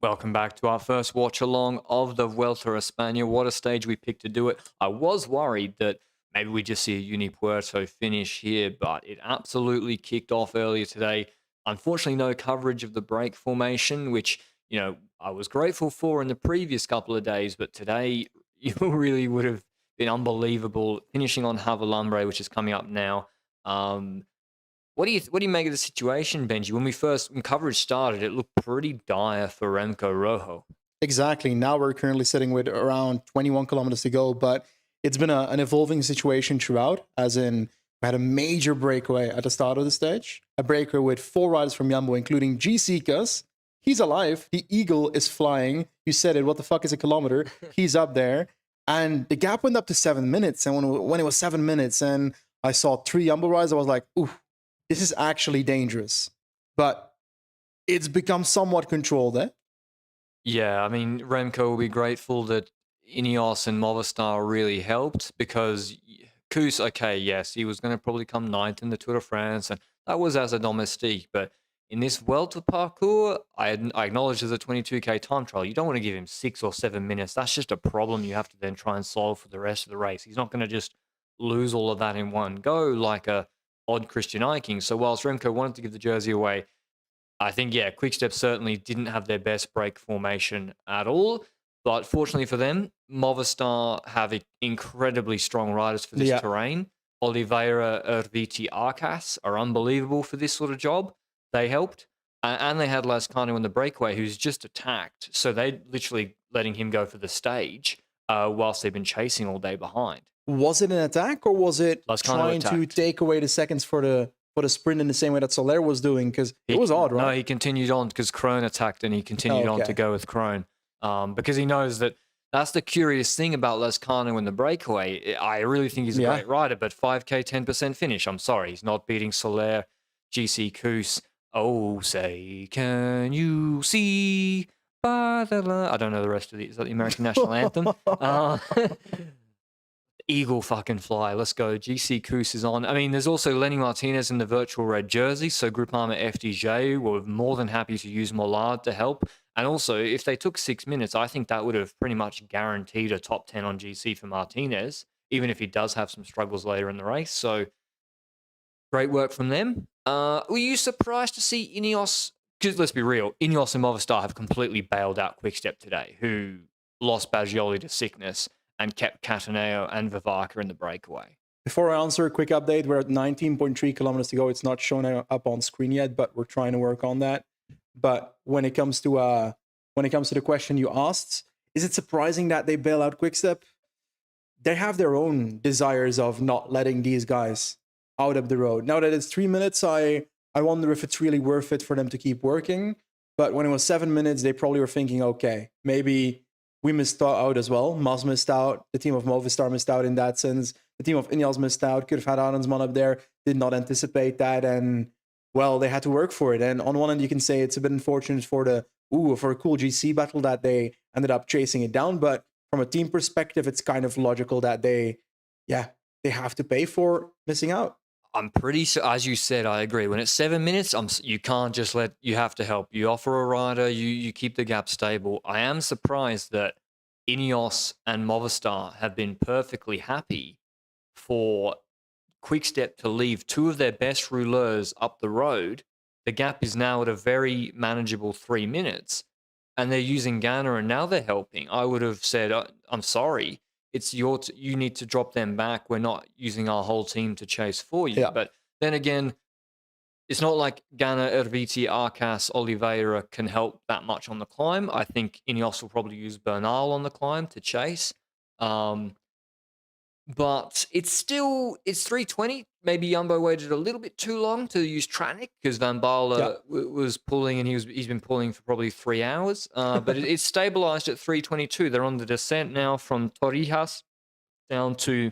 Welcome back to our first watch along of the Vuelta a España. What a stage we picked to do it. I was worried that maybe we just see a Unipuerto finish here, but it absolutely kicked off earlier today. Unfortunately, no coverage of the break formation, which, I was grateful for in the previous couple of days, but today you really would have been unbelievable finishing on Havalambre, which is coming up now. Um, what do you make of the situation, Benji? When coverage started, it looked pretty dire for Remco Rojo. Exactly. Now we're currently sitting with around 21 kilometers to go, but it's been an evolving situation throughout, as in we had a major breakaway at the start of the stage, a breakaway with 4 riders from Jumbo, including GC Cus. He's alive. The eagle is flying. You said it. What the fuck is a kilometer? He's up there. And the gap went up to 7 minutes. And when it was 7 minutes and I saw 3 Jumbo riders, I was like, ooh, this is actually dangerous. But it's become somewhat controlled, eh? Yeah, I mean, Remco will be grateful that Ineos and Movistar really helped because Kuss, okay, yes, he was going to probably come ninth in the Tour de France, and that was as a domestique. But in this Vuelta parcours, I acknowledge there's a 22K time trial. You don't want to give him 6 or 7 minutes. That's just a problem you have to then try and solve for the rest of the race. He's not going to just lose all of that in one go like a odd Christian Eiking. So whilst Remco wanted to give the jersey away, I think, yeah, Quickstep certainly didn't have their best break formation at all. But fortunately for them, Movistar have incredibly strong riders for this Yeah. terrain. Oliveira, Erviti, Arcas are unbelievable for this sort of job. They helped. And they had Lascano in the breakaway, who's just attacked. So they literally letting him go for the stage whilst they've been chasing all day behind. Was it an attack or was it Lascano trying to attacked. take away the seconds for the sprint in the same way that Soler was doing? Because it was odd, No, right? he continued on because Krohn attacked and he continued on to go with Krohn because he knows that that's the curious thing about Lescano in the breakaway. I really think he's a great rider, but 5K, 10% finish. I'm sorry. He's not beating Soler, GC Kuss. Oh, say, can you see? I don't know the rest of the, is that the American national anthem? Eagle fucking fly. Let's go. GC Kuss is on. I mean, there's also Lenny Martinez in the virtual red jersey. So Groupama FDJ were more than happy to use Mollard to help. And also, if they took 6 minutes, I think that would have pretty much guaranteed a top 10 on GC for Martinez, even if he does have some struggles later in the race. So great work from them. Were you surprised to see Ineos? Because let's be real, Ineos and Movistar have completely bailed out Quickstep today, who lost Baggioli to sickness and kept Cataneo and Vivaca in the breakaway. Before I answer, a quick update. We're at 19.3 kilometers to go. It's not shown up on screen yet, but we're trying to work on that. But when it comes to the question you asked, is it surprising that they bail out Quickstep? They have their own desires of not letting these guys out of the road. Now that it's 3 minutes, I wonder if it's really worth it for them to keep working. But when it was 7 minutes, they probably were thinking, okay, maybe we missed out as well. Mas missed out. The team of Movistar missed out in that sense. The team of Ineos missed out. Could have had Arensman up there. Did not anticipate that. And, well, they had to work for it. And on one end, you can say it's a bit unfortunate for a cool GC battle that they ended up chasing it down. But from a team perspective, it's kind of logical that they have to pay for missing out. I'm pretty sure, as you said, I agree. When it's 7 minutes, you can't just you have to help. You offer a rider, you keep the gap stable. I am surprised that Ineos and Movistar have been perfectly happy for Quickstep to leave two of their best rouleurs up the road. The gap is now at a very manageable 3 minutes, and they're using Ghana, and now they're helping. I would have said, I'm sorry. It's you need to drop them back. We're not using our whole team to chase for you. Yeah. But then again, it's not like Ghana, Erviti, Arcas, Oliveira can help that much on the climb. I think Ineos will probably use Bernal on the climb to chase. But it's 3:20. Maybe Jumbo waited a little bit too long to use Tratnik because Van Baarle was pulling, and he's been pulling for probably 3 hours. But it's stabilized at 3:22. They're on the descent now from Torrijas down to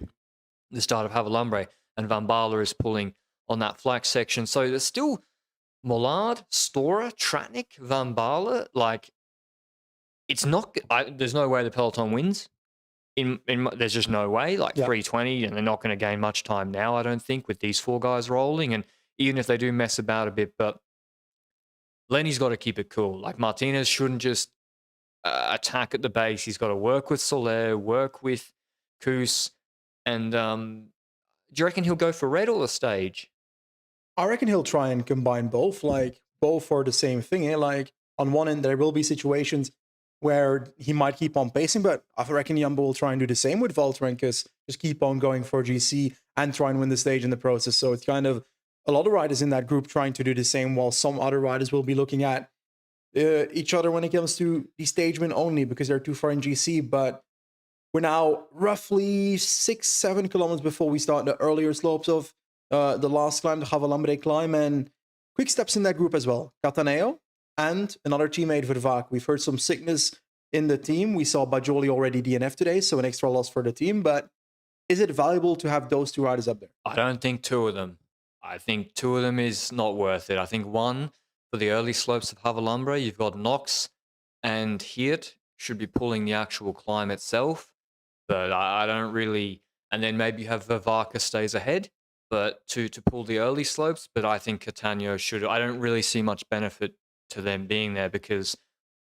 the start of Havalambre, and Van Baarle is pulling on that flax section. So there's still Mollard, Stora, Tratnik, Van Baarle. Like, it's not. There's no way the peloton wins. There's just no way, 3:20, and they're not going to gain much time now, I don't think, with these four guys rolling. And even if they do mess about a bit, but Lenny's got to keep it cool. Like, Martinez shouldn't just attack at the base. He's got to work with Soler, work with Koos, and do you reckon he'll go for red or the stage? I reckon he'll try and combine both, like both for the same thing. Eh? Like on one end, there will be situations where he might keep on pacing, but I reckon Jumbo will try and do the same with Valtteri and just keep on going for GC and try and win the stage in the process. So it's kind of a lot of riders in that group trying to do the same, while some other riders will be looking at each other when it comes to the stage win only because they're too far in GC. But we're now roughly 6-7 kilometers before we start the earlier slopes of the last climb, the Javalambre climb, and quick steps in that group as well. Cataneo and another teammate, Vervaak. We've heard some sickness in the team. We saw Bajoli already DNF today, so an extra loss for the team. But is it valuable to have those two riders up there? I don't think two of them. I think two of them is not worth it. I think one, for the early slopes of Javalambre, you've got Knox and Hirt should be pulling the actual climb itself. But I don't really... And then maybe you have Vervaak stays ahead, but to pull the early slopes. But I think Catania should... I don't really see much benefit to them being there because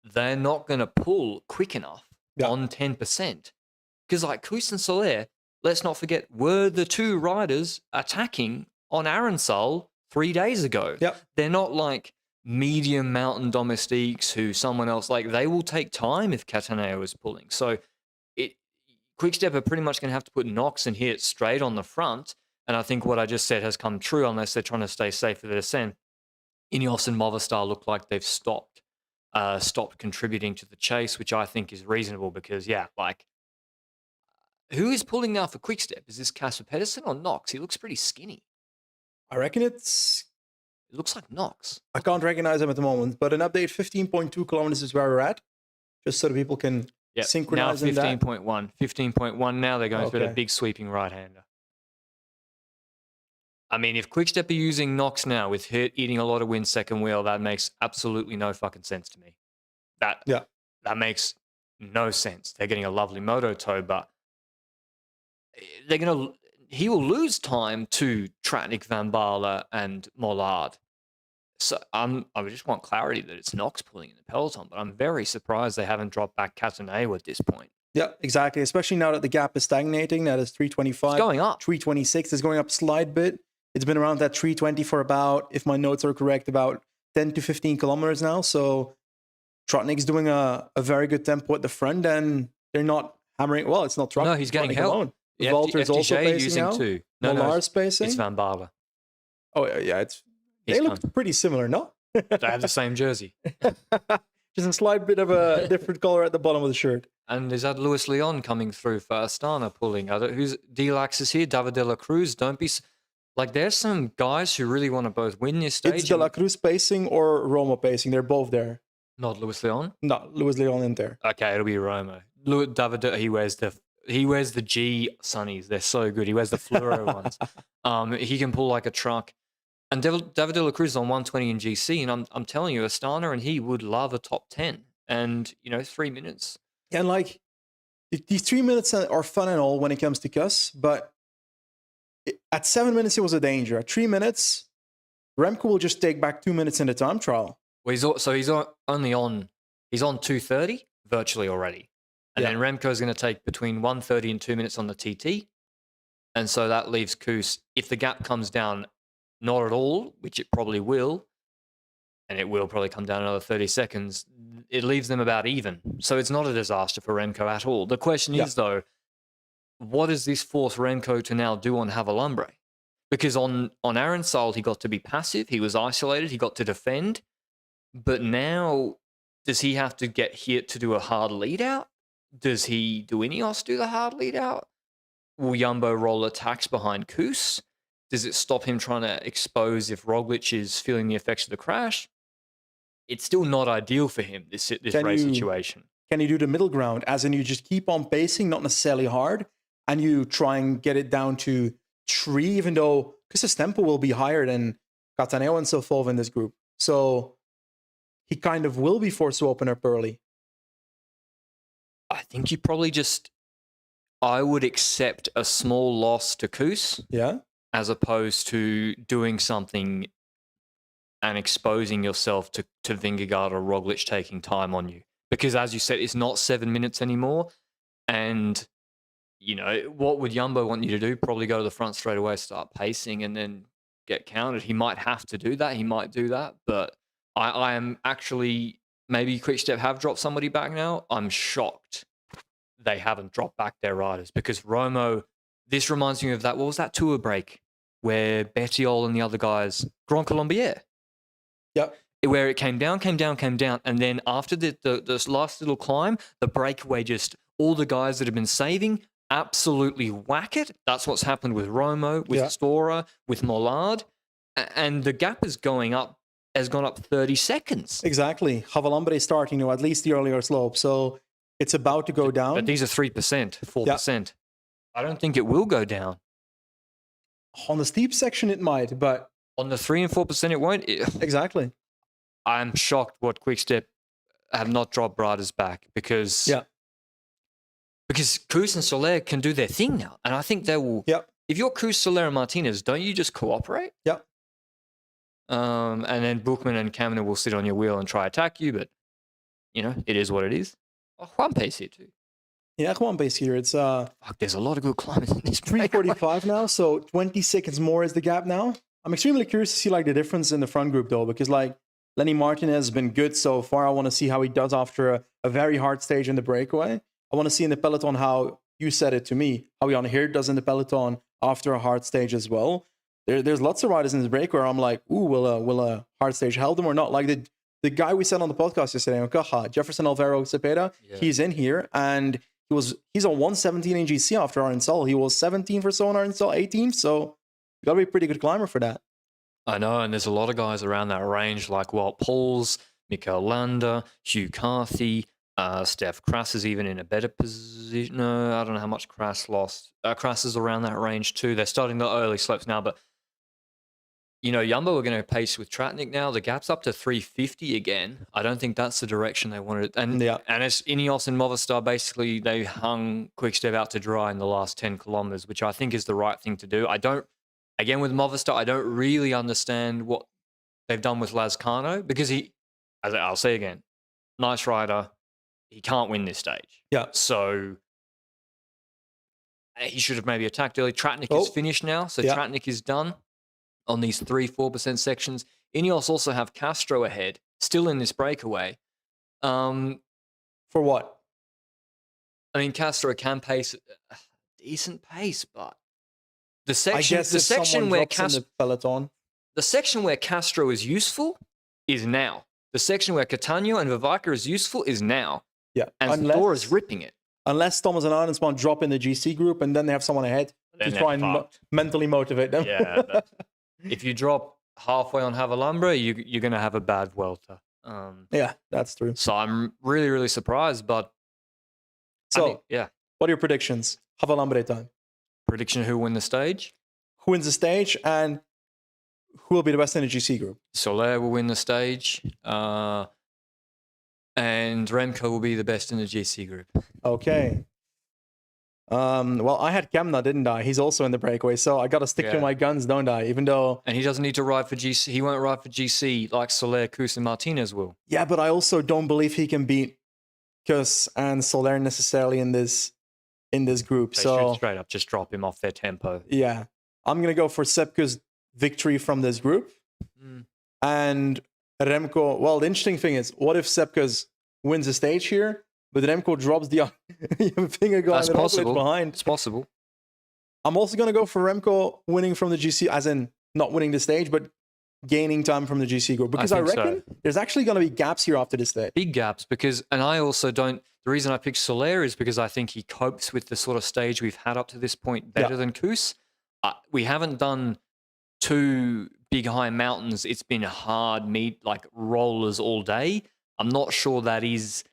they're not going to pull quick enough on 10%. Because like Koos and Soler, let's not forget, were the two riders attacking on Aransal 3 days ago. Yep. They're not like medium mountain domestiques who someone else, like they will take time if Cataneo is pulling. So Quickstep are pretty much going to have to put Knox and Hirt straight on the front. And I think what I just said has come true unless they're trying to stay safe for the descent. Ineos and Movistar look like they've stopped contributing to the chase, which I think is reasonable because, who is pulling now for Quickstep? Is this Casper Pedersen or Knox? He looks pretty skinny. I reckon it looks like Knox. I can't recognize him at the moment, but an update 15.2 kilometers is where we're at, just so that people can synchronize now in that. 15.1. 15.1 now, they're going through the big sweeping right-hander. I mean, if Quickstep are using Knox now with Hirt eating a lot of wind second wheel, that makes absolutely no fucking sense to me. That makes no sense. They're getting a lovely moto tow, but he will lose time to Tratnik, Van Baarle, and Mollard. So I just want clarity that it's Knox pulling in the peloton, but I'm very surprised they haven't dropped back Cataneo at this point. Yeah, exactly. Especially now that the gap is stagnating. That is 325. It's going up. 326 is going up a slight bit. It's been around that 320 for about, if my notes are correct, about 10 to 15 kilometers now. So Trotnik's doing a very good tempo at the front, and they're not hammering. Well, it's not Trotnik. No, he's getting help. Valtter's also pacing now. Too. Mollar's pacing. It's Van Baarle. Oh, yeah. They look pretty similar, no? They have the same jersey. Just a slight bit of a different color at the bottom of the shirt. And is that Luis Leon coming through for Astana pulling? Who's Delax is here? David de la Cruz. Don't be... Like, there's some guys who really want to both win this stage. It's De La Cruz pacing or Romo pacing. They're both there. Not Luis Leon? No, Luis Leon in there. Okay, it'll be Romo. David, he wears the G sunnies. They're so good. He wears the fluoro ones. He can pull like a truck. And David de la Cruz is on 120 in GC, and I'm telling you, Astana and he would love a top 10. And, 3 minutes. Yeah, and like, these 3 minutes are fun and all when it comes to Kuss, but at 7 minutes, it was a danger. At 3 minutes, Remco will just take back 2 minutes in the time trial. Well, he's on 2:30 virtually already. And then Remco is going to take between 1:30 and 2 minutes on the TT. And so that leaves Koos, if the gap comes down not at all, which it probably will, and it will probably come down another 30 seconds, it leaves them about even. So it's not a disaster for Remco at all. The question is, though, what does this force Remco to now do on Javalambre? Because on Aransal, he got to be passive. He was isolated. He got to defend. But now, does he have to get hit to do a hard lead out? Do Ineos do the hard lead out? Will Jumbo roll attacks behind Koos? Does it stop him trying to expose if Roglic is feeling the effects of the crash? It's still not ideal for him, this race situation. Can you do the middle ground? As in, you just keep on pacing, not necessarily hard, and you try and get it down to 3, even though Kuss's tempo will be higher than Cataneo and so forth in this group. So he kind of will be forced to open up early. I think you probably I would accept a small loss to Koos. Yeah. As opposed to doing something and exposing yourself to Vingegaard or Roglic taking time on you. because, as you said, it's not 7 minutes anymore. And, what would Jumbo want you to do? Probably go to the front straight away, start pacing, and then get counted. He might have to do that. He might do that. But I am actually, maybe Quickstep have dropped somebody back now. I'm shocked they haven't dropped back their riders, because Romo, this reminds me of that, what was that tour break where Bettiol and the other guys, Grand Colombier? Yep. Where it came down, and then after this last little climb, the breakaway, just all the guys that have been saving absolutely whack it. That's what's happened with Romo, with Stora, with Mollard, and the gap has gone up 30 seconds. Exactly. Havalambre starting at least the earlier slope, so it's about to go down. But these are 3%, 4%. I don't think it will go down. On the steep section, it might, but on the 3 and 4%, it won't. Exactly. I'm shocked what Quickstep have not dropped riders back, because Kuss and Soler can do their thing now, and I think they will. If you're Kuss, Soler, and Martinez, don't you just cooperate? And then Buchmann and Kaminer will sit on your wheel and try attack you, but it is what it is. Oh, Juan Pace here too. Yeah, Juan Pace here. It's there's a lot of good climbers in this. 3:45 now, so 20 seconds more is the gap now. I'm extremely curious to see the difference in the front group though, because Lenny Martinez has been good so far. I want to see how he does after a very hard stage in the breakaway. I want to see in the peloton how, you said it to me, how Jan Geert does in the peloton after a hard stage as well. There's lots of riders in this break where I'm like, ooh, will a hard stage help them or not? Like the guy we said on the podcast yesterday, Caja, Jefferson Alvaro Cepeda, he's in here, and he's on 117 in GC after Arnsel. He was 17th or so on Arnsel, 18th, so you got to be a pretty good climber for that. I know, and there's a lot of guys around that range, like Walt Pauls, Mikael Landa, Hugh Carthy, Steph Kras is even in a better position. No, I don't know how much Kras lost. Kras is around that range too. They're starting the early slopes now, but Jumbo are going to pace with Tratnik now. The gap's up to 350 again. I don't think that's the direction they wanted. And as Ineos and Movistar, basically, they hung Quickstep out to dry in the last 10 kilometers, which I think is the right thing to do. Again, with Movistar, I don't really understand what they've done with Lazcano, because I'll say again, nice rider. He can't win this stage. So he should have maybe attacked early. Tratnik is finished now, so Tratnik is done on these 3-4% sections. Ineos also have Castro ahead, still in this breakaway. For what? I mean, Castro can pace a decent pace, but the section where Castro is useful is now. The section where Catania and Vivaca is useful is now. And Thor is ripping it. Unless Thomas and Arensman drop in the GC group and then they have someone ahead to try and mentally motivate them. But if you drop halfway on Havalambre, you're going to have a bad Vuelta. That's true. So I'm really, really surprised. But what are your predictions? Havalambre time. Prediction: who will win the stage? Who wins the stage, and who will be the best in the GC group? Soler will win the stage, and Remco will be the best in the GC group. Okay. Well, I had Kemna, didn't I? He's also in the breakaway, so I got to stick to my guns, don't I? Even though... And he doesn't need to ride for GC. He won't ride for GC like Soler, Kuss, and Martinez will. Yeah, but I also don't believe he can beat Kuss and Soler necessarily in this group. They should straight up just drop him off their tempo. Yeah. I'm going to go for Sepkus' victory from this group. And Remco... Well, the interesting thing is, what if Sepkus wins the stage here, but Remco drops the finger guy behind? It's possible. I'm also going to go for Remco winning from the GC, as in not winning the stage, but gaining time from the GC group. Because I reckon there's actually going to be gaps here after this stage. Big gaps, and I also don't... The reason I picked Soler is because I think he copes with the sort of stage we've had up to this point better than Kuss. We haven't done two big high mountains. It's been hard like rollers all day. I'm not sure that is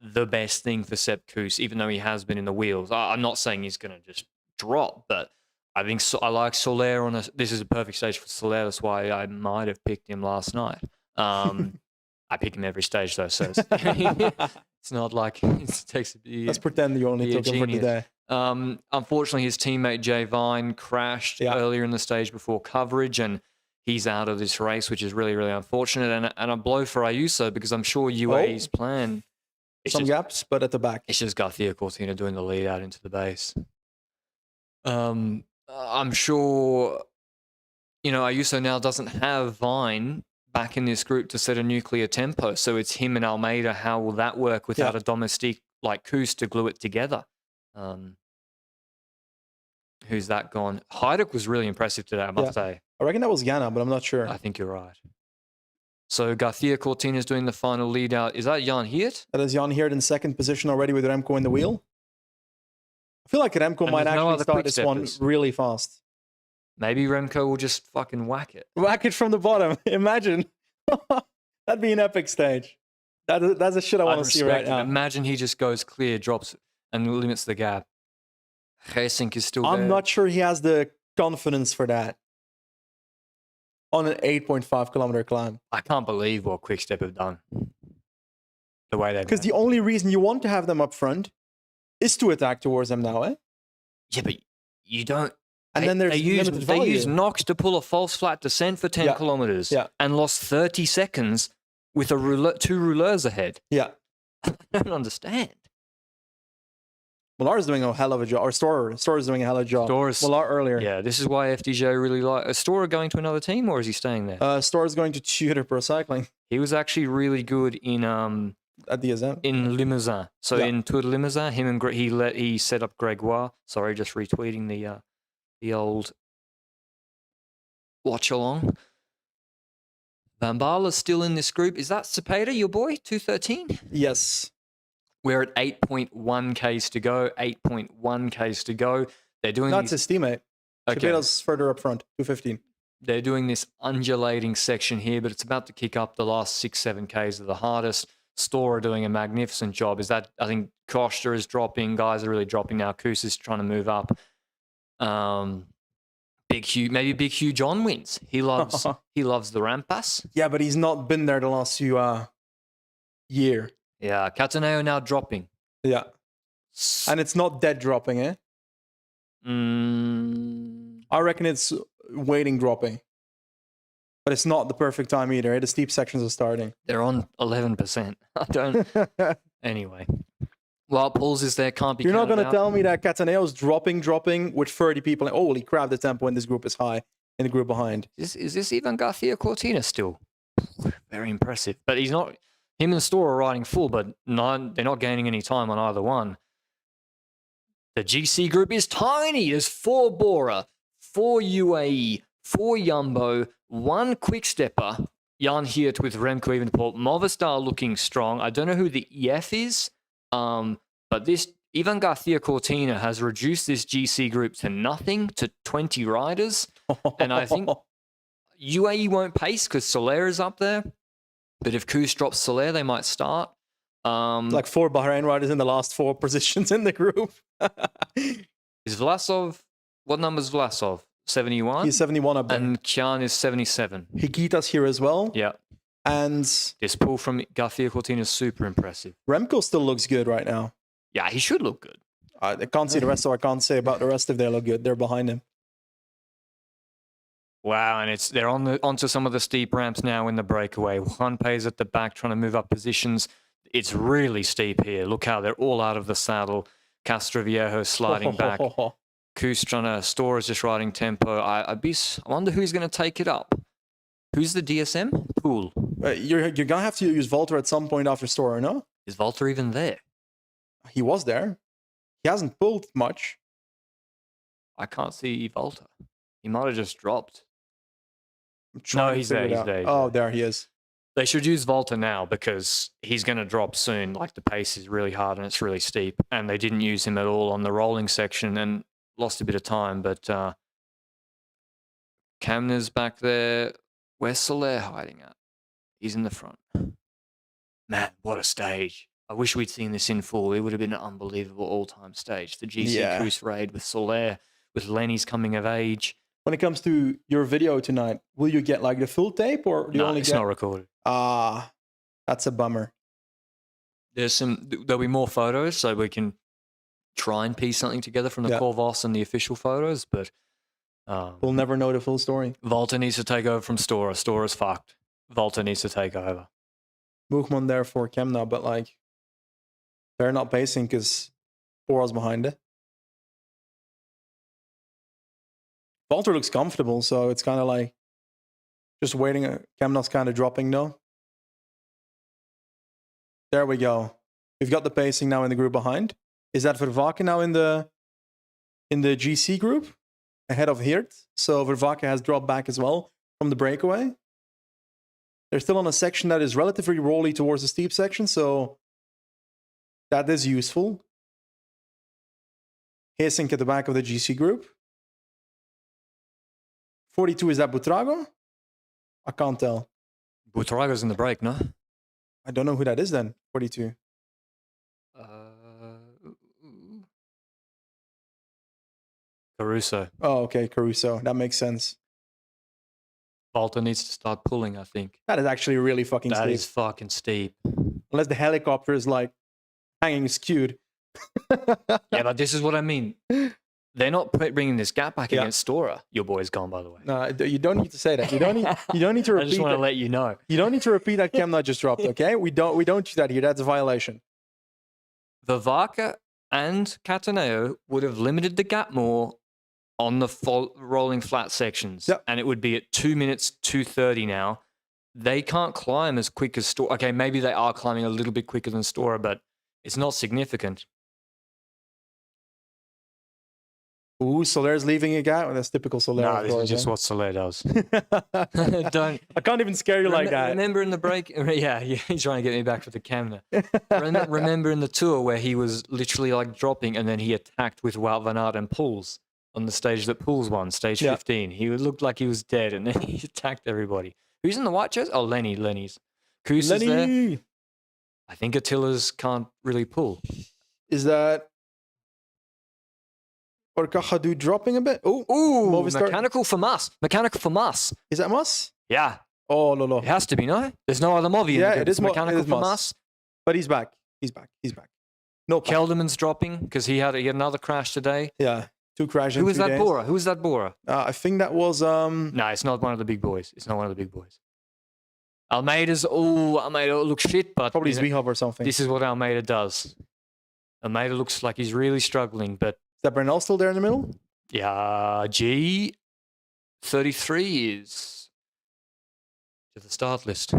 the best thing for Sepp Kuss, even though he has been in the wheels. I'm not saying he's going to just drop, but I think I like Soler this is a perfect stage for Soler. That's why I might have picked him last night. I pick him every stage though, so it's not like it takes Let's pretend you only took him for today. Unfortunately, his teammate Jay Vine crashed earlier in the stage before coverage, and he's out of this race, which is really, really unfortunate. And a blow for Ayuso, because I'm sure UAE's plan It's some just, gaps, but at the back. it's just Garcia Cortina doing the lead out into the base. I'm sure, Ayuso now doesn't have Vine back in this group to set a nuclear tempo. So it's him and Almeida. How will that work without a domestique like Koos to glue it together? Who's that gone? Hajduk was really impressive today, I must say. I reckon that was Ghana, but I'm not sure. I think you're right. So Garcia Cortina's doing the final lead out. Is that Jan Hirt? That is Jan Hirt in second position already with Remco in the wheel. I feel like Remco might actually start this one really fast. Maybe Remco will just fucking whack it. Whack it from the bottom. Imagine. That'd be an epic stage. That's a shit I want to see right now. Imagine he just goes clear, drops, and limits the gap. Geesink is still there. I'm not sure he has the confidence for that on an 8.5 kilometer climb. I can't believe what Quickstep have done. The way they've... Because the only reason you want to have them up front is to attack towards them now, eh? Yeah, but you don't... And then they use Knox to pull a false flat descent for 10 kilometers and lost 30 seconds with two rouleurs ahead. Yeah. I don't understand. Millar is doing a hell of a job. Or Storer is doing a hell of a job. Millar earlier. Yeah, this is why FDJ really like... Is Storer going to another team or is he staying there? Storer is going to Tudor Pro Cycling. He was actually really good in... at DSM. In Limousin. So in Tour de Limousin, him and he set up Gregoire. Sorry, just retweeting the old Watchalong. Van Baarle's still in this group. Is that Cepeda, your boy? 213? Yes. We're at 8.1 Ks to go. 8.1 Ks to go. They're doing That's his teammate. Okay. Cepeda's further up front, 215. They're doing this undulating section here, but it's about to kick up the last 6-7 Ks of the hardest. Storer doing a magnificent job. I think Costa is dropping. Guys are really dropping now. Koos is trying to move up. Big Hugh John wins. He loves the Rampas. Yeah, but he's not been there the last few year. Yeah, Cataneo now dropping. Yeah. And it's not dead dropping, eh? I reckon it's waiting dropping. But it's not the perfect time either. The steep sections are starting. They're on 11%. I don't... Anyway. Well, Pauls is there, can't be... You're not going to tell me that Cataneo's dropping with 30 people. And, holy crap, the tempo in this group is high. In the group behind. Is this even Garcia Cortina still? Very impressive. But he's not... Him and Storer are riding full, but they're not gaining any time on either one. The GC group is tiny. There's 4 Bora, 4 UAE, 4 Jumbo, 1 Quickstepper, Jan Hirt with Remco Evenepoel, Movistar looking strong. I don't know who the EF is, but this Ivan Garcia Cortina has reduced this GC group to nothing, to 20 riders. And I think UAE won't pace because Soler is up there. But if Koos drops Soler, they might start. Like 4 Bahrain riders in the last 4 positions in the group. Is Vlasov... What number is Vlasov? 71? He's 71 up there. And Kian is 77. Hikita's here as well. Yeah. And... this pull from Garcia Cortina is super impressive. Remco still looks good right now. Yeah, he should look good. I can't see the rest, so I can't say about the rest if they look good. They're behind him. Wow, and they're onto some of the steep ramps now in the breakaway. Juan Pay's at the back trying to move up positions. It's really steep here. Look how they're all out of the saddle. Castroviejo sliding back. Koos Storer is just riding tempo. I wonder who's going to take it up. Who's the DSM? Pool. You're going to have to use Volter at some point after Storer, no? Is Volter even there? He was there. He hasn't pulled much. I can't see Volter. He might have just dropped. No, he's there. There he is. They should use Volta now because he's going to drop soon. Like the pace is really hard and it's really steep. And they didn't use him at all on the rolling section and lost a bit of time. But Kamner's back there. Where's Soler hiding at? He's in the front. Man, what a stage. I wish we'd seen this in full. It would have been an unbelievable all-time stage. The GC Koos raid with Soler, with Lenny's coming of age. When it comes to your video tonight, will you get like the full tape or do you only it's not recorded. That's a bummer. There'll be more photos so we can try and piece something together from the Cor Vos and the official photos, but we'll never know the full story. Volta needs to take over from Storer. Storer's fucked. Volta needs to take over. Boegman there for Kemna, but like They're not pacing because Bora's behind it. Walter looks comfortable, so it's kind of like just waiting. Kemna's kind of dropping though. There we go. We've got the pacing now in the group behind. Is that Vervaken now in the GC group ahead of Hirt? So Vervaken has dropped back as well from the breakaway. They're still on a section that is relatively rolly towards the steep section, so that is useful. Heesink at the back of the GC group. 42, is that Butrago? I can't tell. Butrago's in the break, no? I don't know who that is then, 42. Caruso. Oh, okay, Caruso. That makes sense. Volta needs to start pulling, I think. That is actually really fucking steep. That is fucking steep. Unless the helicopter is like hanging skewed. Yeah, but this is what I mean. They're not bringing this gap back against Stora. Your boy's gone, by the way. No, you don't need to say that. You don't need to repeat. I just want to let you know. You don't need to repeat that Kemna just dropped, okay? We don't do that here. That's a violation. Vavaka and Cataneo would have limited the gap more on the rolling flat sections. Yep. And it would be at 2 minutes, 2:30 now. They can't climb as quick as Stora. Okay, maybe they are climbing a little bit quicker than Stora, but it's not significant. Ooh, Soler's leaving a gap. That's typical Soler. No, this is just what Soler does. Don't. I can't even scare you like that. Remember in the break? Yeah, he's trying to get me back for the camera. Remember in the tour where he was literally like dropping and then he attacked with Wout van Aert and Pools on the stage that Pools won, stage 15. He looked like he was dead and then he attacked everybody. Who's in the white chest? Oh, Lenny's. Koos is there. I think Attila's can't really pull. Is that Orkachadu dropping a bit? Ooh, mechanical for Mas. Mechanical for Mas. Is that Mas? Yeah. Oh, no. It has to be, no? There's no other Movi. Yeah, it is mechanical for Mas. But he's back. He's back. No, Kelderman's dropping because he had another crash today. Yeah, 2 crashes. Who was that Bora? Who was that Bora? I think that was No, it's not one of the big boys. It's not one of the big boys. Almeida looks shit, but probably Zwihov or something. This is what Almeida does. Almeida looks like he's really struggling, but is that Brennell still there in the middle? Yeah, G33 is to the start list.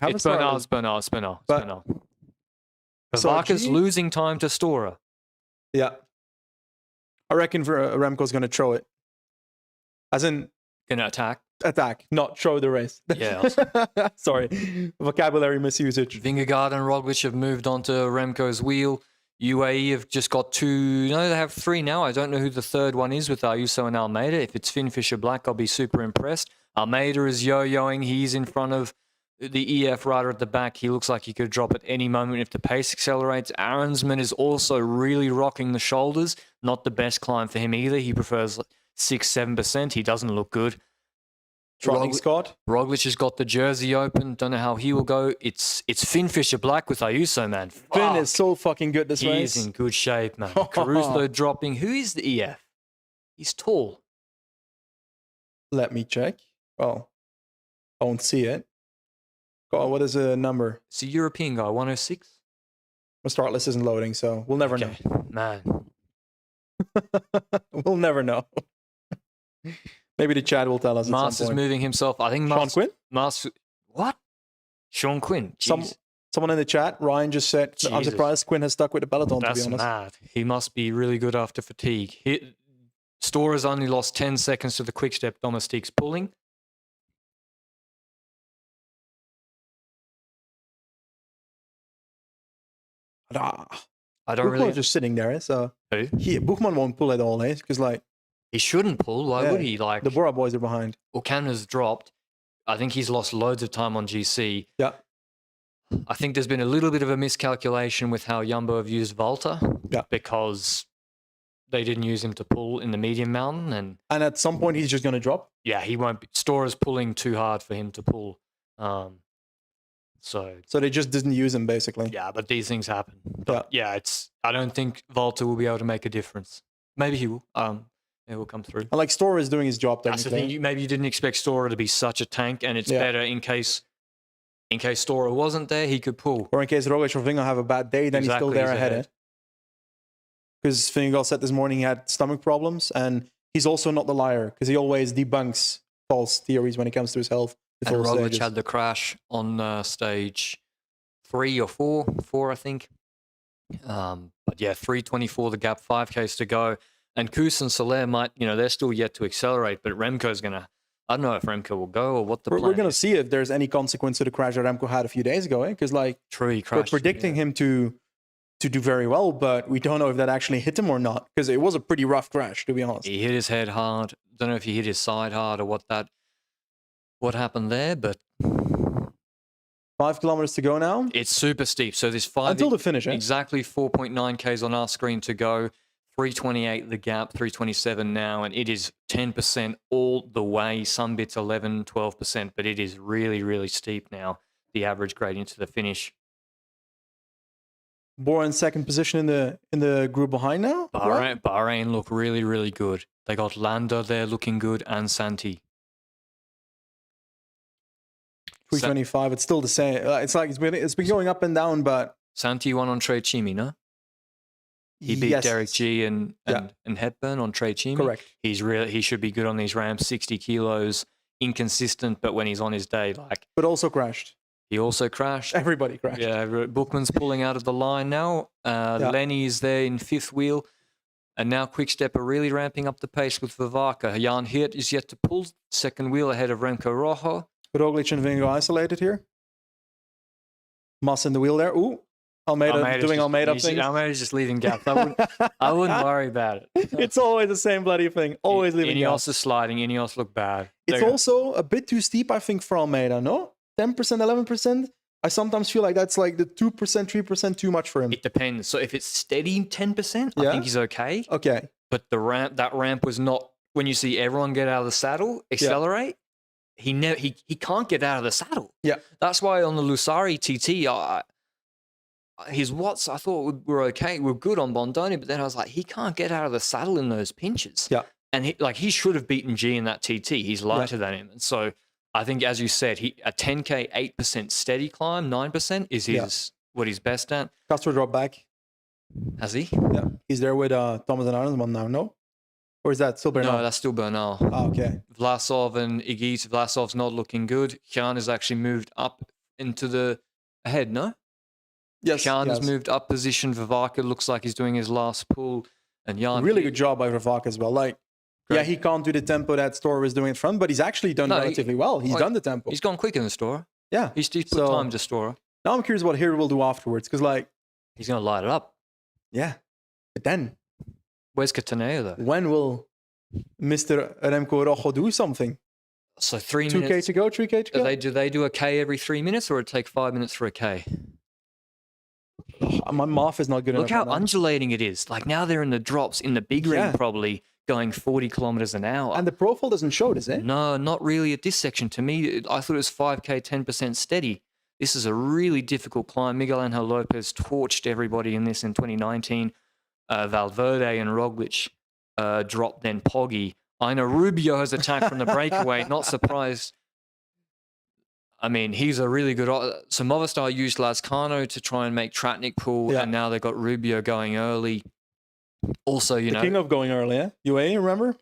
It's Bernal. Vavaka's losing time to Stora. Yeah. I reckon Remco's going to throw it. As in... Going to attack? Attack, not throw the race. Yeah. Sorry. Vocabulary misusage. Vingegaard and Roglic have moved on to Remco's wheel. UAE have just got 2. No, they have 3 now. I don't know who the third one is with Ayuso and Almeida. If it's Finn Fisher Black, I'll be super impressed. Almeida is yo-yoing. He's in front of the EF rider at the back. He looks like he could drop at any moment if the pace accelerates. Aronsman is also really rocking the shoulders. Not the best climb for him either. He prefers 6-7%. He doesn't look good. Trotting Scott. Roglic has got the jersey open. Don't know how he will go. It's Finn Fisher Black with Ayuso, man. Finn is so fucking good this race. He is in good shape, man. Caruso dropping. Who is the EF? He's tall. Let me check. Well, I won't see it. God, what is the number? It's a European guy, 106. My start list isn't loading, so we'll never know. Man. We'll never know. Maybe the chat will tell us. Mars is moving himself. I think Sean Quinn? What? Sean Quinn. Someone in the chat, Ryan just said, I'm surprised Quinn has stuck with the peloton, to be honest. That's mad. He must be really good after fatigue. Stora's only lost 10 seconds to the quick step. Domestique's pulling. I don't really. Just sitting there, so. Who? Boegman won't pull at all, eh? Because, like. He shouldn't pull. Why would he? Like the Bora boys are behind. Canada's dropped. I think he's lost loads of time on GC. Yeah. I think there's been a little bit of a miscalculation with how Jumbo have used Volta. Yeah. Because they didn't use him to pull in the medium mountain. And at some point, he's just going to drop? Yeah, he won't be. Stora's pulling too hard for him to pull. So they just didn't use him, basically. Yeah, but these things happen. But yeah, I don't think Volta will be able to make a difference. Maybe he will. It will come through. And like Stora is doing his job technically. That's the thing. Maybe you didn't expect Stora to be such a tank, and it's better in case In case Storer wasn't there, he could pull. Or in case Roglic or Vingegaard have a bad day, then he's still there ahead. Because Vingegaard said this morning he had stomach problems, and he's also not the liar because he always debunks false theories when it comes to his health. And Roglic had the crash on stage 3 or 4, I think. But yeah, 3:24 the gap, 5Ks to go. And Kuss and Soler might, they're still yet to accelerate, but Remco's going to, I don't know if Remco will go or what the plan We're going to see if there's any consequence to the crash that Remco had a few days ago, because True, he crashed, we're predicting him to do very well, but we don't know if that actually hit him or not, because it was a pretty rough crash, to be honest. He hit his head hard. Don't know if he hit his side hard or what happened there, but 5 kilometers to go now. It's super steep. So there's 5 until the finish. Exactly 4.9 Ks on our screen to go. 328 the gap, 327 now, and it is 10% all the way. Some bits 11, 12%, but it is really, really steep now. The average gradient to the finish. Bora in second position in the group behind now. Bahrain look really, really good. They got Landa there looking good and Santi. 325. It's still the same. It's like it's been going up and down, but Santi won on Tre Chimi, no? He beat Derek G and Hepburn on Tre Chimi. Correct. He should be good on these ramps. 60 kilos, inconsistent, but when he's on his day, but also crashed. He also crashed. Everybody crashed. Yeah, Bookman's pulling out of the line now. Lenny is there in fifth wheel. And now Quickstep are really ramping up the pace with Vavaka. Jan Hirt is yet to pull second wheel ahead of Remco Rojo. Roglic and Vingegaard isolated here. Moss in the wheel there. Ooh, Almeida doing Almeida things. Almeida's just leaving gaps. I wouldn't worry about it. It's always the same bloody thing. Always leaving gaps. Ineos is sliding. Ineos look bad. It's also a bit too steep, I think, for Almeida, no? 10%, 11%? I sometimes feel like that's like the 2%, 3% too much for him. It depends. So if it's steady 10%, I think he's okay. Okay. But that ramp was not, when you see everyone get out of the saddle, accelerate, he can't get out of the saddle. Yeah. That's why on the Lusari TT, his watts I thought were okay, were good on Bondoni, but then I was like, he can't get out of the saddle in those pinches. Yeah. And he should have beaten G in that TT. He's lighter than him. And so I think, as you said, a 10K 8% steady climb, 9% is what he's best at. Castro dropped back. Has he? Yeah. He's there with Thomas and Arnsman now, no? Or is that still Bernal? No, that's still Bernal. Oh, okay. Vlasov and Igit. Vlasov's not looking good. Kjan has actually moved up into the ahead, no? Yes. Kjan has moved up position. Vavaka looks like he's doing his last pull. And Jan really good job by Vavaka as well. Great. Yeah, he can't do the tempo that Storer was doing in front, but he's actually done relatively well. He's done the tempo. He's gone quicker than Storer. Yeah. He's put time to Storer. Now I'm curious what Hirt will do afterwards, because he's going to light it up. Yeah. But then... Where's Cataneo, though? When will Mr. Remco Rojo do something? So 3 minutes. 2K to go, 3K to go? Do they do a K every 3 minutes, or it take 5 minutes for a K? My math is not good enough. Look how undulating it is. Now they're in the drops, in the big ring probably, going 40 kilometers an hour. And the profile doesn't show, does it? No, not really at this section. To me, I thought it was 5K, 10% steady. This is a really difficult climb. Miguel Angel Lopez torched everybody in this in 2019. Valverde and Roglic dropped, then Poggi. I know Rubio has attacked from the breakaway. Not surprised. I mean, he's a really good... So Movistar used Lazcano to try and make Tratnik pull, and now they've got Rubio going early. Also, the king of going early, eh? UAE, remember?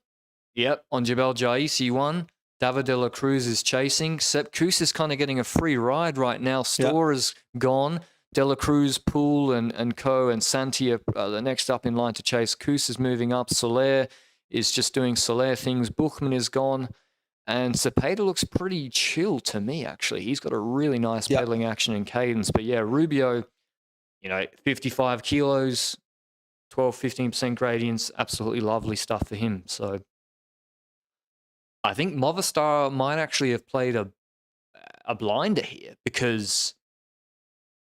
Yep, on Jebel Jais, he won. David de la Cruz is chasing. Sepp Kuss is kind of getting a free ride right now. Storr is gone. De la Cruz, Poole, and Co. and Santi are the next up in line to chase. Kuss is moving up. Soler is just doing Soler things. Buchmann is gone. And Cepeda looks pretty chill to me, actually. He's got a really nice pedaling action and cadence. But yeah, Rubio, 55 kilos, 12, 15% gradients, absolutely lovely stuff for him. So I think Movistar might actually have played a blinder here, because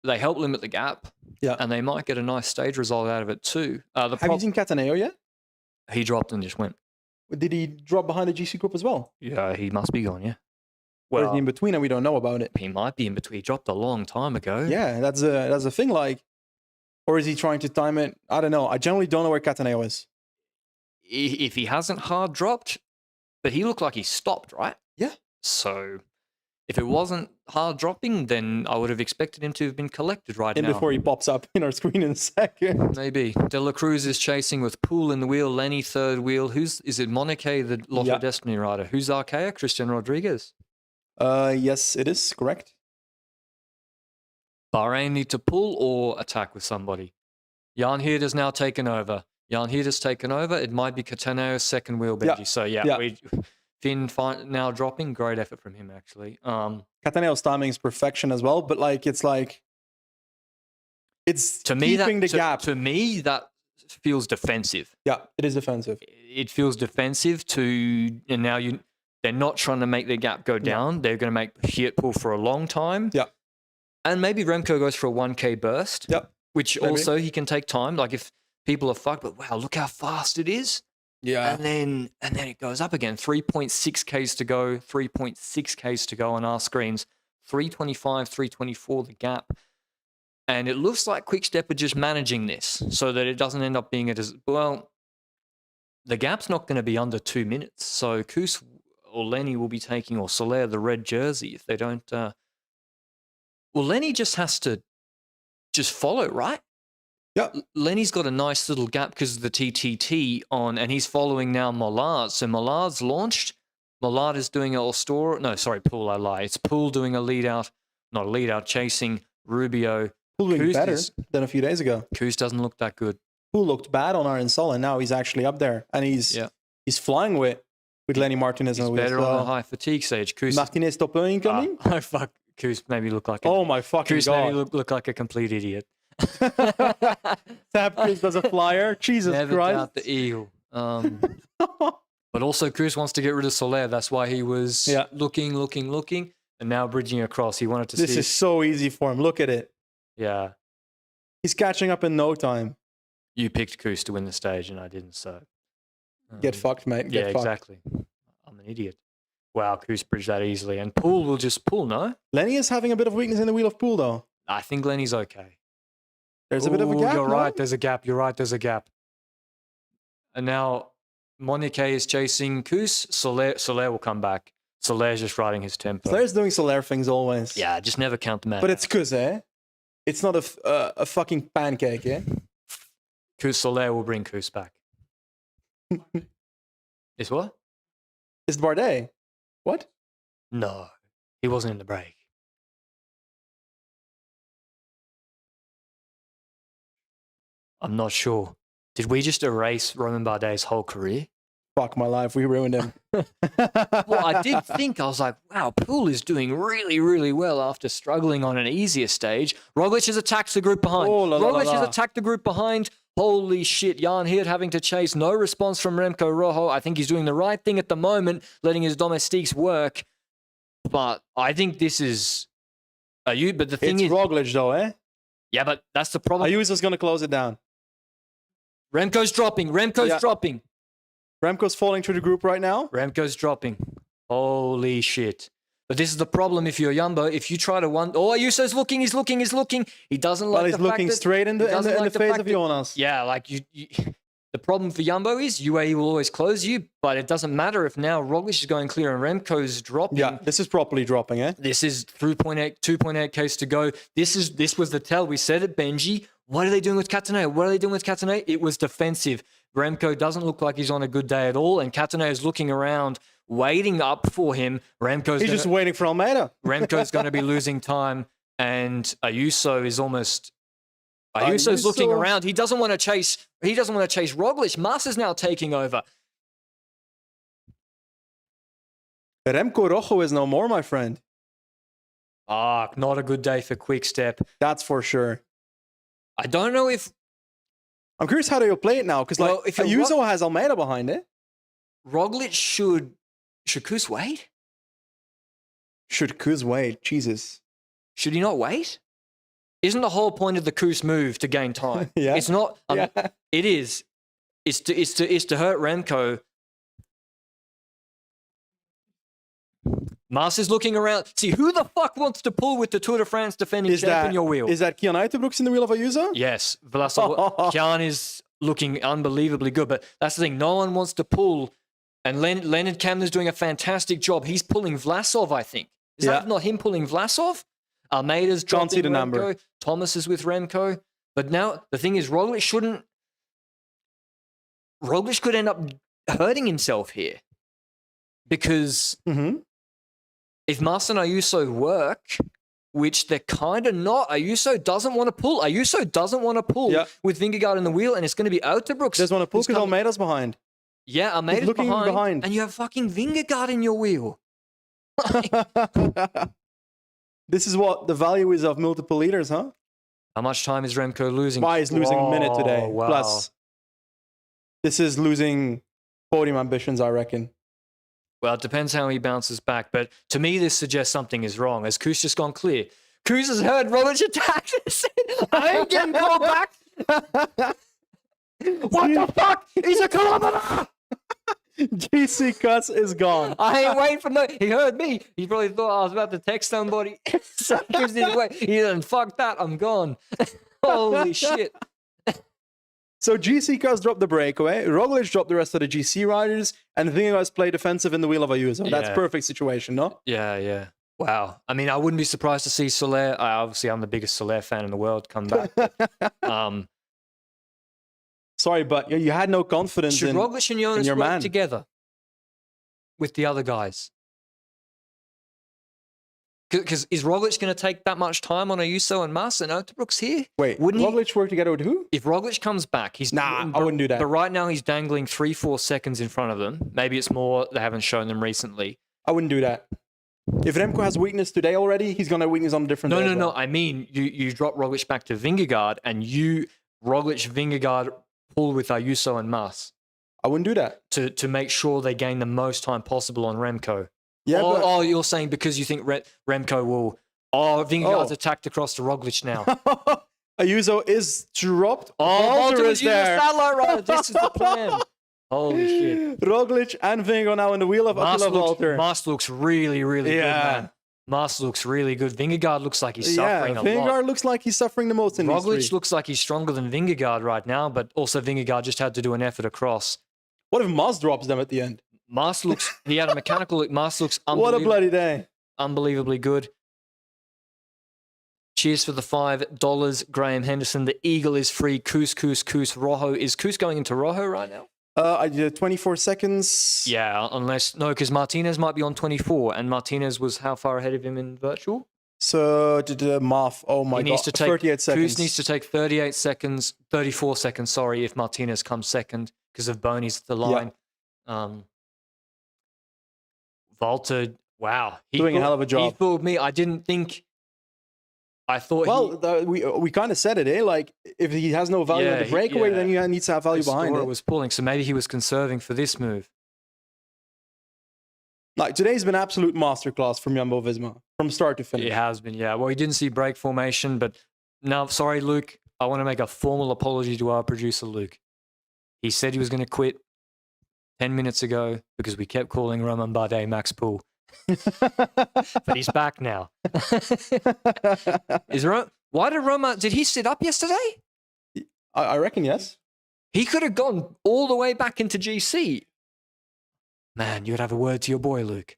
they help limit the gap, and they might get a nice stage result out of it too. Have you seen Cataneo yet? He dropped and just went. Did he drop behind the GC group as well? Yeah, he must be gone, yeah. Well, or is he in between and we don't know about it? He might be in between. He dropped a long time ago. Yeah, that's a thing, or is he trying to time it? I don't know. I generally don't know where Cataneo is. If he hasn't hard dropped, but he looked like he stopped, right? Yeah. So if it wasn't hard dropping, then I would have expected him to have been collected right And now. before he pops up in our screen in a second. Maybe. De La Cruz is chasing with Poole in the wheel, Lenny third wheel. Is it Monique, the Lotto Destiny rider? Who's Arkea? Christian Rodriguez. Yes, it is correct. Bahrain need to pull or attack with somebody. Jan Hirt has now taken over. Jan Hirt has taken over. It might be Catenao's second wheel, Benji. So, Finn now dropping. Great effort from him, actually. Catenao's timing is perfection as well, but it's keeping the gap. To me, that feels defensive. Yeah, it is defensive. It feels defensive and now they're not trying to make the gap go down. Yeah. They're going to make Hirt pull for a long time. Yeah. And maybe Remco goes for a 1K burst. Yeah. Which also he can take time. Like if people are fucked, but wow, look how fast it is. Yeah. And then it goes up again. 3.6Ks to go, 3.6Ks to go on our screens. 325, 324 the gap. And it looks like Quick-Step are just managing this so that it doesn't end up being the gap's not going to be under 2 minutes. So Koos or Lenny will be taking, or Soler, the red jersey if they don't. Lenny just has to just follow, right? Yeah. Lenny's got a nice little gap because of the TTT on, and he's following now Mollard. So Mollard's launched. Mollard is doing Poole, I lie. It's Poole doing a lead out, not a lead out, chasing Rubio. Poole doing better than a few days ago. Koos doesn't look that good. Poole looked bad on our install, and now he's actually up there, and he's flying with Lenny Martinez. He's better on the high fatigue stage. Koos Martinez top 1 incoming. Oh fuck! Koos made me look like. Oh my fucking Koos god! made me look like a complete idiot. Tap Koos does a flyer. Jesus Never Christ! doubt the eagle. But also Koos wants to get rid of Soler. That's why he was looking, and now bridging across. He wanted to see. This is so easy for him. Look at it. Yeah. He's catching up in no time. You picked Koos to win the stage, and I didn't. So get fucked, mate. Get fucked. Exactly. I'm an idiot. Wow, Koos bridged that easily, and Poole will just pull. No, Lenny is having a bit of weakness in the wheel of Poole, though. I think Lenny's okay. There's a bit of a gap. You're right. There's a gap. You're right. There's a gap. And now Monique is chasing Koos. Soler will come back. Soler's just riding his tempo. Soler's doing Soler things always. Yeah, just never count them out. But it's Koos, eh? It's not a fucking pancake, eh? Soler will bring Koos back. Is what? It's Bardet. What? No, he wasn't in the break. I'm not sure. Did we just erase Romain Bardet's whole career? Fuck my life, we ruined him. Well, I did think, I was like, wow, Poole is doing really, really well after struggling on an easier stage. Roglic has attacked the group behind. Roglic has attacked the group behind. Holy shit, Jan Hirt having to chase. No response from Remco Rojo. I think he's doing the right thing at the moment, letting his domestiques work. But I think this is... But the thing is... It's Roglic though, eh? Yeah, but that's the problem. Ayuso's going to close it down. Remco's dropping. Dropping. Remco's falling through the group right now. Remco's dropping. Holy shit. But this is the problem if you're Jumbo. If you try to Ayuso's looking, he's looking. He doesn't like the fact that... He's looking straight in the face of Jonas. Yeah, like the problem for Jumbo is UAE will always close you, but it doesn't matter if now Roglic is going clear and Remco's dropping. Yeah, this is properly dropping, eh? This is 2.8 Ks to go. This was the tell. We said it, Benji. What are they doing with Cataneo? It was defensive. Remco doesn't look like he's on a good day at all, and Cataneo is looking around, waiting up for him. He's just waiting for Almeida. Remco's going to be losing time, and Ayuso is almost... Ayuso's looking around. He doesn't want to chase Roglic. Massa's now taking over. Remco Rojo is no more, my friend. Not a good day for Quick-Step. That's for sure. I don't know if... I'm curious how they'll play it now, because if Ayuso has Almeida behind it. Roglic should Koos wait? Should Koos wait? Jesus. Should he not wait? Isn't the whole point of the Koos move to gain time? Yeah. It's not. It is. It's to hurt Remco. Mars is looking around. See, who the fuck wants to pull with the Tour de France defending champ in your wheel? Is that Kian Uitebrooks in the wheel of Ayuso? Yes. Kian is looking unbelievably good, but that's the thing. No one wants to pull, and Leonard Kamner's doing a fantastic job. He's pulling Vlasov, I think. Is that not him pulling Vlasov? Almeida's dropping see the Remco. number. Thomas is with Remco. But now the thing is, Roglic could end up hurting himself here. Because if Massa and Ayuso work, which they're kind of not, Ayuso doesn't want to pull. Ayuso doesn't want to pull with Vingegaard in the wheel, and it's going to be Uiterbroeks. Doesn't want to pull because Almeida's behind. Yeah, Almeida's looking behind. And you have fucking Vingegaard in your wheel. This is what the value is of multiple leaders, huh? How much time is Remco losing? Why is losing a minute today? Wow. Plus, this is losing podium ambitions, I reckon. Well, it depends how he bounces back. But to me, this suggests something is wrong. Has Koos just gone clear? Koos has heard Roglic attack. I ain't getting called back. What the fuck? He's a kilometer. GC Cuts is gone. I ain't waiting for no. He heard me. He probably thought I was about to text somebody. So he gives it away. He didn't. Fuck that. I'm gone. Holy shit. So GC Cuts dropped the breakaway. Roglic dropped the rest of the GC riders, and Vingegaard's play defensive in the wheel of Ayuso. That's perfect situation, no? Yeah. Wow. I mean, I wouldn't be surprised to see Soler. Obviously, I'm the biggest Soler fan in the world. Come back. Sorry, but you had no confidence Should Roglic and Jonas work together with the other guys? Because is Roglic going to take that much time on Ayuso and Massa and Uiterbroeks here? Wait, wouldn't Roglic work together with who? If Roglic comes back, he's... I wouldn't do that. But right now, he's dangling 3-4 seconds in front of them. Maybe it's more they haven't shown them recently. I wouldn't do that. If Remco has weakness today already, he's going to have weakness on a different day. No. I mean, you drop Roglic back to Vingegaard and Roglic, Vingegaard pull with Ayuso and Mas. I wouldn't do that. To make sure they gain the most time possible on Remco. Yeah, oh, you're saying because you think Remco will... Oh, Vingegaard's attacked across to Roglic now. Ayuso is dropped. Valter is there. Satellite rider. This is the plan. Holy shit. Roglic and Vingegaard now in the wheel of Attila Valter. Mas looks really, really good, man. Mas looks really good. Vingegaard looks like he's suffering a lot. Vingegaard looks like he's suffering the most in these three. Roglic looks like he's stronger than Vingegaard right now, but also Vingegaard just had to do an effort across. What if Mas drops them at the end? Mas looks... He had a mechanical look. Mas looks what a bloody day. Unbelievably good. Cheers for the $5. Graham Henderson. The Eagle is free. Koos. Rojo. Is Koos going into Rojo right now? I did 24 seconds. Yeah, because Martinez might be on 24, and Martinez was how far ahead of him in virtual? So, Marth, oh my God, 38 seconds. Koos needs to take 34 seconds, sorry, if Martinez comes second, because of Boney's at the line. Yeah. Valter, wow. Doing a hell of a job. He fooled me. I didn't think... I thought we kind of said it, eh? Like, if he has no value in the breakaway, then he needs to have value behind it. Was pulling, so maybe he was conserving for this move. Like, today's been absolute masterclass from Jumbo-Visma, from start to finish. It has been, yeah. Well, he didn't see break formation, but now, sorry, Luke, I want to make a formal apology to our producer, Luke. He said he was going to quit 10 minutes ago because we kept calling Romain Bardet Max Pool. But he's back now. Why did Roma... Did he sit up yesterday? I reckon, yes. He could have gone all the way back into GC. Man, you'd have a word to your boy, Luke.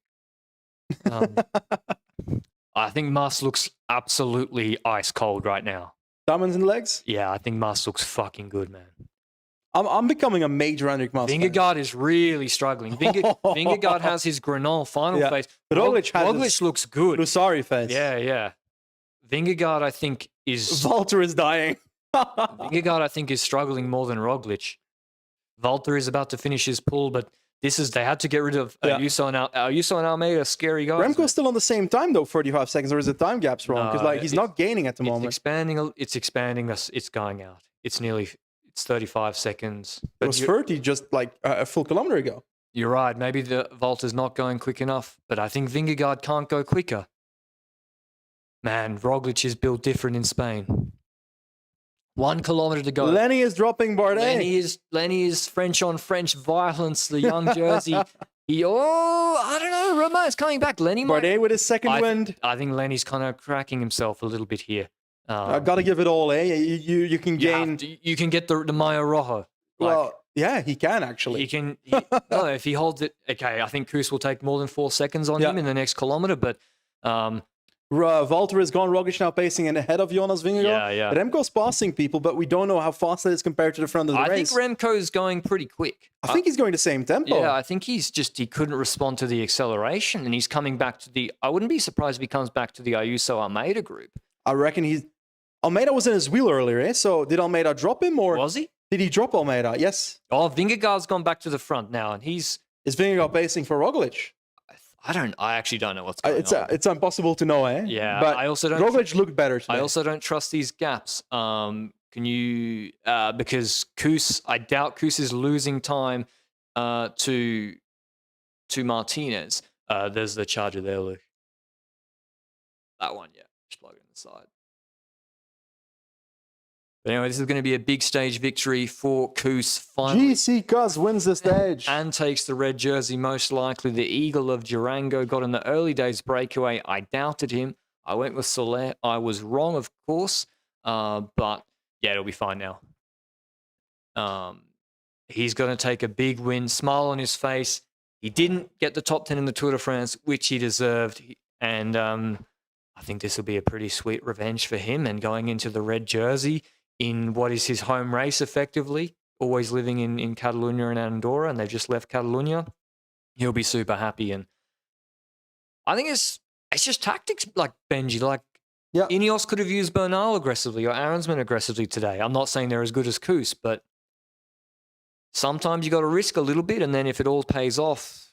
I think Mas looks absolutely ice cold right now. Diamonds in the legs? Yeah, I think Mas looks fucking good, man. I'm becoming a major Enric Mas fan. Vingegaard is really struggling. Vingegaard has his Grenal final face. But Roglic looks good. Lusari face. Yeah. Vingegaard, I think, is... Valter is dying. Vingegaard, I think, is struggling more than Roglic. Valter is about to finish his pull, but they had to get rid of Ayuso and Almeida, scary guys. Remco's still on the same time, though, 45 seconds, or is the time gap's wrong? Because he's not gaining at the moment. It's expanding, it's going out. It's 35 seconds. It was 30 just like a full kilometer ago. You're right. Maybe the Valter's not going quick enough, but I think Vingegaard can't go quicker. Man, Roglic is built different in Spain. 1 kilometer to go. Lenny is dropping Bardet. Lenny is French on French violence, the young Jersey. I don't know. Roma is coming back. Bardet with his second wind. I think Lenny's kind of cracking himself a little bit here. I've got to give it all, eh? You can gain... You can get the Maya Rojo. Yeah, he can, actually. No, if he holds it... Okay, I think Koos will take more than 4 seconds on him in the next kilometer, but Valtteri is gone. Roglic now pacing and ahead of Jonas Vingegaard. Yeah. Remco's passing people, but we don't know how fast that is compared to the front of the I race. think Remco's going pretty quick. I think he's going the same tempo. Yeah, I think he couldn't respond to the acceleration, and he's coming back to the. I wouldn't be surprised if he comes back to the Ayuso Almeida group. I reckon Almeida was in his wheel earlier, eh? So did Almeida drop him, or Was he? did he drop Almeida? Yes. Oh, Vingegaard's gone back to the front now, and Is Vingegaard pacing for Roglic? I actually don't know what's going on. It's impossible to know, eh? Yeah, but I also don't. Roglic looked better today. I also don't trust these gaps. Can you? Because Kuss, I doubt Kuss is losing time to Martinez. There's the charger there, Luke. That one, yeah. Just plug it in the side. But anyway, this is going to be a big stage victory for Kuss. Finally. GC Kuss wins the stage. And takes the red jersey, most likely. The Eagle of Durango got in the early days breakaway. I doubted him. I went with Soler. I was wrong, of course. But yeah, it'll be fine now. He's going to take a big win, smile on his face. He didn't get the top 10 in the Tour de France, which he deserved. And I think this will be a pretty sweet revenge for him. And going into the red jersey in what is his home race, effectively, always living in Catalonia and Andorra, and they've just left Catalonia, he'll be super happy. And I think it's just tactics, like Benji. Like, yeah. Ineos could have used Bernal aggressively or Aronsman aggressively today. I'm not saying they're as good as Kuss, but sometimes you got to risk a little bit, and then if it all pays off,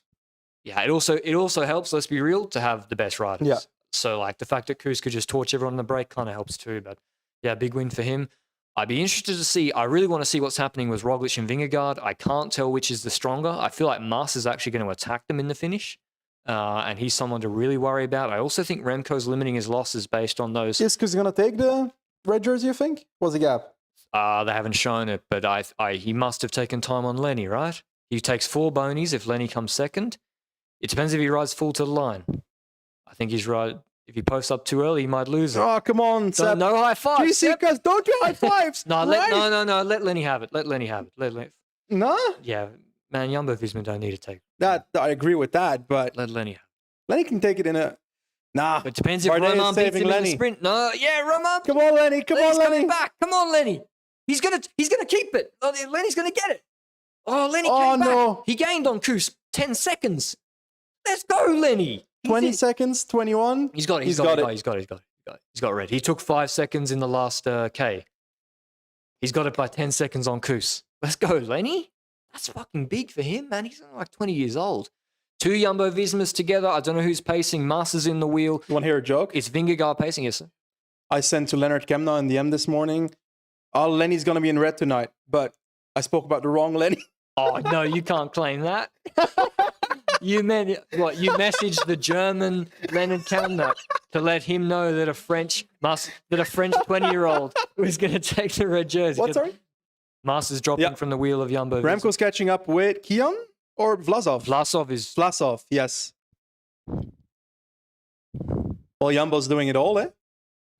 yeah, it also helps, let's be real, to have the best riders. Yeah. So, like, the fact that Kuss could just torch everyone on the break kind of helps too. But yeah, big win for him. I'd be interested to see. I really want to see what's happening with Roglic and Vingegaard. I can't tell which is the stronger. I feel like Mas is actually going to attack them in the finish, and he's someone to really worry about. I also think Remco's limiting his losses based on those. Is Kuss going to take the red jersey, you think? What's the gap? They haven't shown it, but he must have taken time on Lenny, right? He takes 4 bonies if Lenny comes second. It depends if he rides full to the line. I think he's right. If he posts up too early, he might lose it. Oh, come on, Seb. No high fives. GC Kuss, don't do high fives. No, right? no. Let Lenny have it. Let Lenny have it. No? Yeah, man, Jumbo-Visma don't need to take That I agree with that, but Let Lenny have it. Lenny can take it in a... Nah. But it depends if Bardet is Roman beats saving him in Lenny. the sprint. No, yeah, Roman. Come on, Lenny. Come Lenny's on, Lenny. coming back. Come on, Lenny. He's gonna keep it. Oh, Lenny's gonna get it. Oh, Lenny Oh, came back. no. He gained on Kuss 10 seconds. Let's go, Lenny. 20 seconds, 21. He's got it. He's got red. He took 5 seconds in the last K. He's got it by 10 seconds on Kuss. Let's go, Lenny. That's fucking big for him, man. He's only like 20 years old. 2 Jumbo-Vismas together. I don't know who's pacing. Masters in the wheel. You want to hear a joke? It's Vingegaard pacing, yes, sir. I sent to Leonard Kemna in the M this morning. Oh, Lenny's going to be in red tonight, but I spoke about the wrong Lenny. Oh, no, you can't claim that. You messaged the German Leonard Kemna to let him know that a French 20-year-old was going to take the red jersey. What, sorry? Masters dropping from the wheel of Jumbo. Remco's catching up with Kian or Vlasov? Vlasov, yes. Well, Jumbo's doing it all, eh?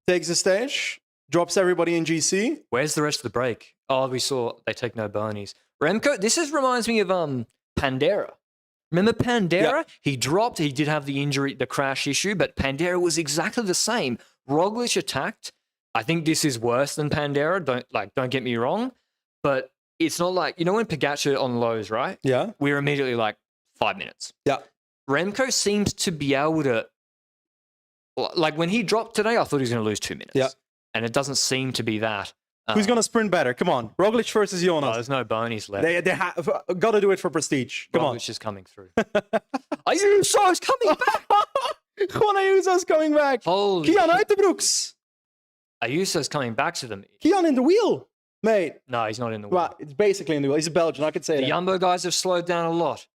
Takes the stage, drops everybody in GC. Where's the rest of the break? Oh, we saw they take no bonies. Remco, reminds me of Pandera. Remember Pandera? Yeah. He dropped. He did have the injury, the crash issue, but Pandera was exactly the same. Roglic attacked. I think this is worse than Pandera. Don't get me wrong, but it's not like, you know when Pogacar on lows, right? Yeah. We're immediately like 5 minutes. Yeah. Remco seems to be able to, like when he dropped today, I thought he was going to lose 2 minutes. Yeah. And it doesn't seem to be that. Who's going to sprint better? Come on. Roglic versus Jonas. Oh, there's no bonies left. They have got to do it for prestige. Come on. Roglic is coming through. Ayuso's coming back. Juan Ayuso's coming back. Holy Kian Uitenbroeks. Ayuso's coming back to them. Kian in the wheel, mate. No, he's not in the wheel. Well, it's basically in the wheel. He's a Belgian. I could say The that. Jumbo guys have slowed down a lot.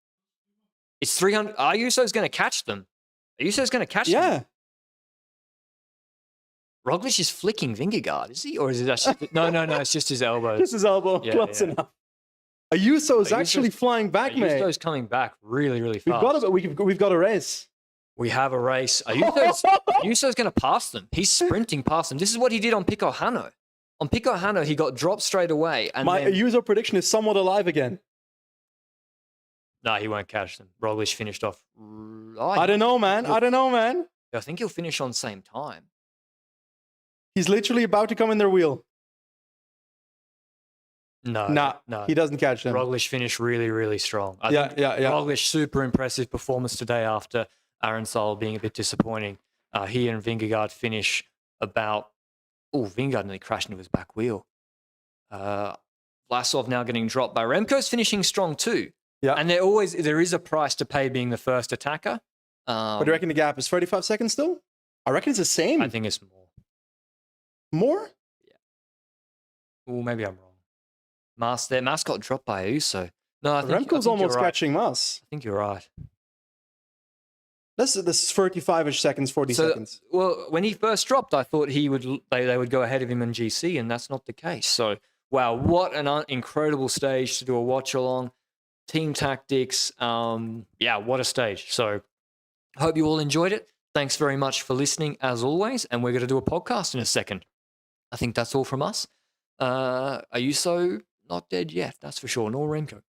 It's 300. Ayuso's going to catch them. Ayuso's going to catch them. Yeah. Roglic is flicking Vingegaard, is he? Or is it actually... No, it's just his elbows. Just his elbow. Yeah, Close yeah. enough. Ayuso's actually flying back, mate. Ayuso's coming back really, really fast. We've got a race. We have a race. Ayuso's going to pass them. He's sprinting past them. This is what he did on Pico Hano. On Pico Hano, he got dropped straight away. And My then... Ayuso prediction is somewhat alive again. No, he won't catch them. Roglic finished off. I don't know, man. I think he'll finish on same time. He's literally about to come in their wheel. No. He doesn't catch them. Roglic finished really, really strong. I think Yeah. Roglic, super impressive performance today after Aronsal being a bit disappointing. He and Vingegaard finish about... Oh, Vingegaard nearly crashed into his back wheel. Vlasov now getting dropped by Remco's finishing strong too. Yeah. And there is a price to pay being the first attacker. But do you reckon the gap is 35 seconds still? I reckon it's the same. I think it's more. More? Oh, maybe I'm wrong. Mas got dropped by Uso. No, I think Remco's almost right. catching Mas. I think you're right. This is 35-ish seconds, 40 seconds. Well, when he first dropped, I thought they would go ahead of him in GC, and that's not the case. So, wow, what an incredible stage to do a watch along. Team tactics, what a stage. So, hope you all enjoyed it. Thanks very much for listening, as always, and we're going to do a podcast in a second. I think that's all from us. Are you so not dead yet? That's for sure. Nor Remco.